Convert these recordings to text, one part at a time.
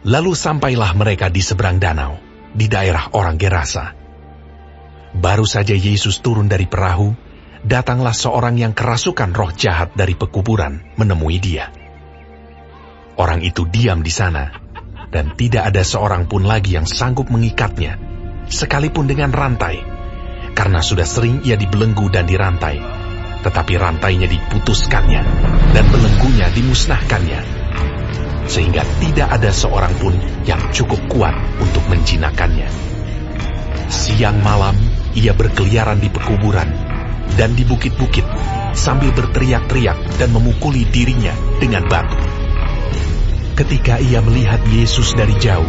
Lalu sampailah mereka di seberang danau, di daerah orang Gerasa. Baru saja Yesus turun dari perahu, datanglah seorang yang kerasukan roh jahat dari pekuburan menemui dia. Orang itu diam di sana, dan tidak ada seorang pun lagi yang sanggup mengikatnya, sekalipun dengan rantai, karena sudah sering ia dibelenggu dan dirantai, tetapi rantainya diputuskannya, dan belenggunya dimusnahkannya, sehingga tidak ada seorang pun yang cukup kuat untuk menjinakkannya. Siang malam ia berkeliaran di pekuburan dan di bukit-bukit sambil berteriak-teriak dan memukuli dirinya dengan batu. Ketika ia melihat Yesus dari jauh,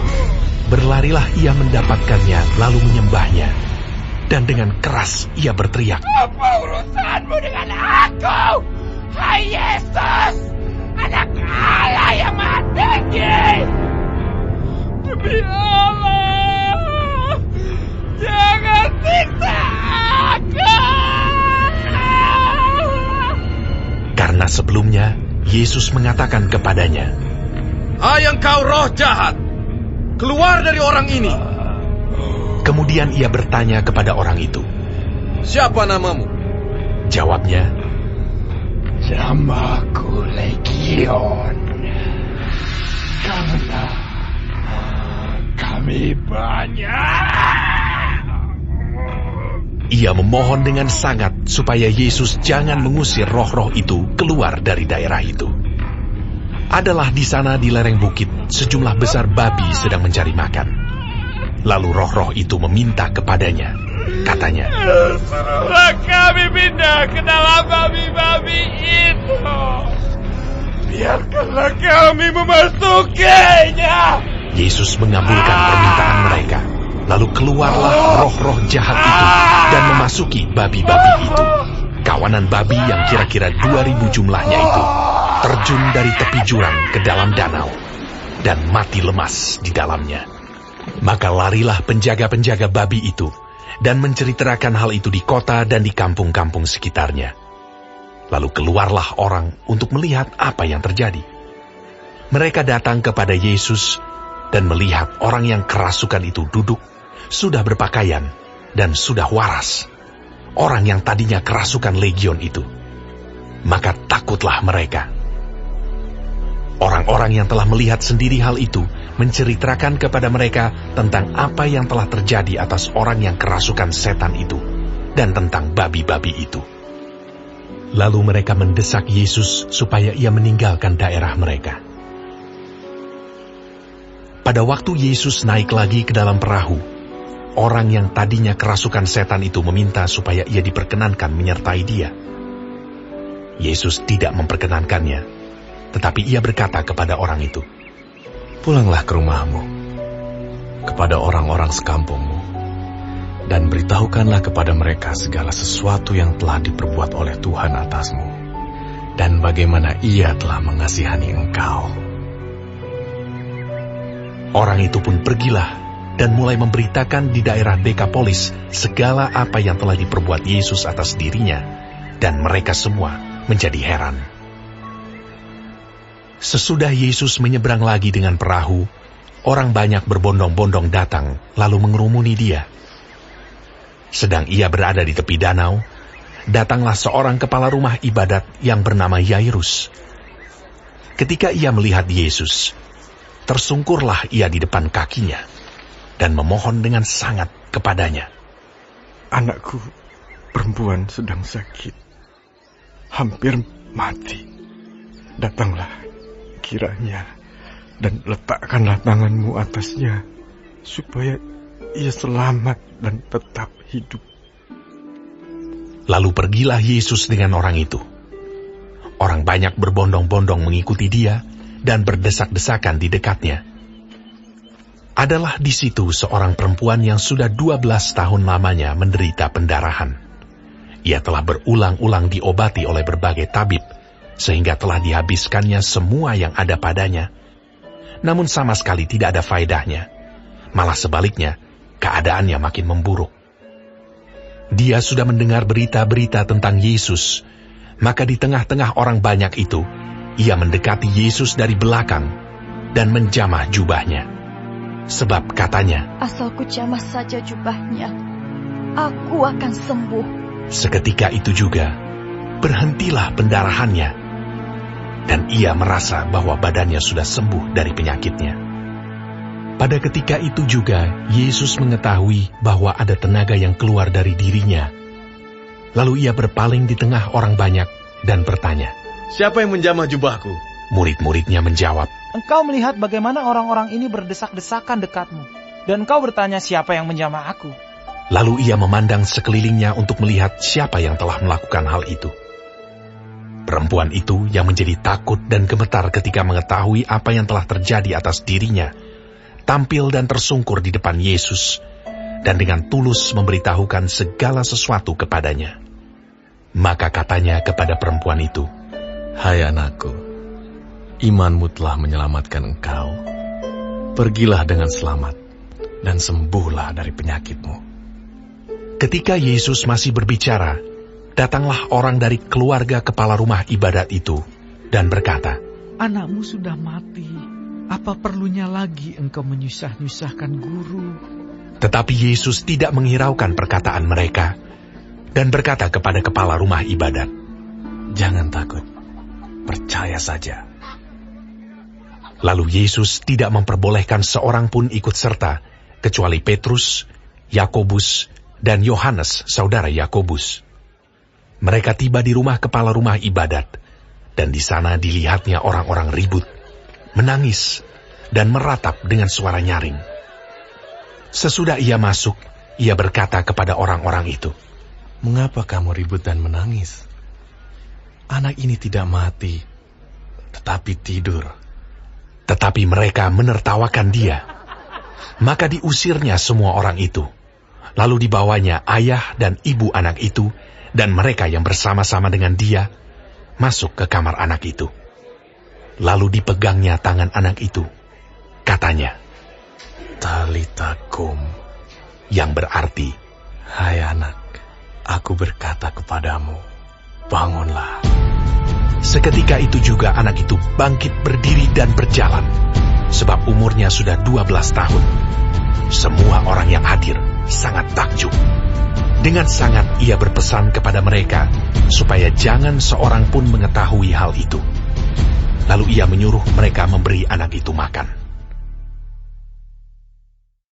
berlarilah ia mendapatkannya lalu menyembahnya, dan dengan keras ia berteriak, "Apa urusanmu dengan aku, hai Yesus, Anak Allah yang Maha Tinggi? Demi Allah, jangan siksa aku!" Karena sebelumnya Yesus mengatakan kepadanya, "Hai engkau roh jahat, keluar dari orang ini." Kemudian ia bertanya kepada orang itu, "Siapa namamu?" Jawabnya, "Namaku Legion, karena kami banyak." Ia memohon dengan sangat supaya Yesus jangan mengusir roh-roh itu keluar dari daerah itu. Adalah di sana di lereng bukit sejumlah besar babi sedang mencari makan. Lalu roh-roh itu meminta kepadanya, katanya, "Suruhlah kami pindah ke dalam babi-babi itu. Biarkanlah kami memasukinya." Yesus mengabulkan permintaan mereka. Lalu keluarlah roh-roh jahat itu dan memasuki babi-babi itu. Kawanan babi yang kira-kira 2.000 jumlahnya itu terjun dari tepi jurang ke dalam danau dan mati lemas di dalamnya. Maka larilah penjaga-penjaga babi itu dan menceritakan hal itu di kota dan di kampung-kampung sekitarnya. Lalu keluarlah orang untuk melihat apa yang terjadi. Mereka datang kepada Yesus dan melihat orang yang kerasukan itu duduk, sudah berpakaian, dan sudah waras. Orang yang tadinya kerasukan legion itu. Maka takutlah mereka. Orang-orang yang telah melihat sendiri hal itu menceritakan kepada mereka tentang apa yang telah terjadi atas orang yang kerasukan setan itu dan tentang babi-babi itu. Lalu mereka mendesak Yesus supaya ia meninggalkan daerah mereka. Pada waktu Yesus naik lagi ke dalam perahu, orang yang tadinya kerasukan setan itu meminta supaya ia diperkenankan menyertai dia. Yesus tidak memperkenankannya, tetapi ia berkata kepada orang itu, "Pulanglah ke rumahmu, kepada orang-orang sekampungmu, dan beritahukanlah kepada mereka segala sesuatu yang telah diperbuat oleh Tuhan atasmu, dan bagaimana Ia telah mengasihani engkau." Orang itu pun pergilah dan mulai memberitakan di daerah Dekapolis segala apa yang telah diperbuat Yesus atas dirinya, dan mereka semua menjadi heran. Sesudah Yesus menyeberang lagi dengan perahu, orang banyak berbondong-bondong datang lalu mengerumuni dia. Sedang ia berada di tepi danau, datanglah seorang kepala rumah ibadat yang bernama Yairus. Ketika ia melihat Yesus, tersungkurlah ia di depan kakinya dan memohon dengan sangat kepadanya, "Anakku perempuan sedang sakit, hampir mati. Datanglah kiranya dan letakkanlah tanganmu atasnya, supaya ia selamat dan tetap hidup." Lalu pergilah Yesus dengan orang itu. Orang banyak berbondong-bondong mengikuti dia dan berdesak-desakan di dekatnya. Adalah di situ seorang perempuan yang sudah 12 tahun lamanya menderita pendarahan. Ia telah berulang-ulang diobati oleh berbagai tabib, sehingga telah dihabiskannya semua yang ada padanya. Namun sama sekali tidak ada faedahnya. Malah sebaliknya, keadaannya makin memburuk. Dia sudah mendengar berita-berita tentang Yesus, maka di tengah-tengah orang banyak itu, ia mendekati Yesus dari belakang, dan menjamah jubahnya. Sebab katanya, asal ku jamah saja jubahnya, aku akan sembuh. seketika itu juga berhentilah pendarahannya, dan ia merasa bahwa badannya sudah sembuh dari penyakitnya. Pada ketika itu juga Yesus mengetahui bahwa ada tenaga yang keluar dari dirinya. Lalu ia berpaling di tengah orang banyak dan bertanya, Siapa yang menjamah jubahku? Murid-muridnya menjawab, Engkau melihat bagaimana orang-orang ini berdesak-desakan dekatmu, dan engkau bertanya siapa yang menjamah aku. Lalu ia memandang sekelilingnya untuk melihat siapa yang telah melakukan hal itu. Perempuan itu yang menjadi takut dan gemetar ketika mengetahui apa yang telah terjadi atas dirinya, tampil dan tersungkur di depan Yesus, dan dengan tulus memberitahukan segala sesuatu kepadanya. Maka katanya kepada perempuan itu, Hai anakku, imanmu telah menyelamatkan engkau. Pergilah dengan selamat, dan sembuhlah dari penyakitmu. Ketika Yesus masih berbicara, datanglah orang dari keluarga kepala rumah ibadat itu, dan berkata, Anakmu sudah mati. Apa perlunya lagi engkau menyusah-nyusahkan guru? Tetapi Yesus tidak menghiraukan perkataan mereka, dan berkata kepada kepala rumah ibadat, Jangan takut, percaya saja. Lalu Yesus tidak memperbolehkan seorang pun ikut serta, kecuali Petrus, Yakobus, dan Yohanes, saudara Yakobus. Mereka tiba di rumah kepala rumah ibadat, dan di sana dilihatnya orang-orang ribut, menangis, dan meratap dengan suara nyaring. Sesudah ia masuk, ia berkata kepada orang-orang itu, Mengapa kamu ribut dan menangis? Anak ini tidak mati, tetapi tidur. Tetapi mereka menertawakan dia. Maka diusirnya semua orang itu. Lalu dibawanya ayah dan ibu anak itu, dan mereka yang bersama-sama dengan dia, masuk ke kamar anak itu. Lalu dipegangnya tangan anak itu. Katanya, Talita kum, yang berarti, Hai anak, aku berkata kepadamu, bangunlah. seketika itu juga anak itu bangkit berdiri dan berjalan, sebab umurnya sudah 12 tahun. Semua orang yang hadir sangat takjub. Dengan sangat ia berpesan kepada mereka, supaya jangan seorang pun mengetahui hal itu. Lalu ia menyuruh mereka memberi anak itu makan.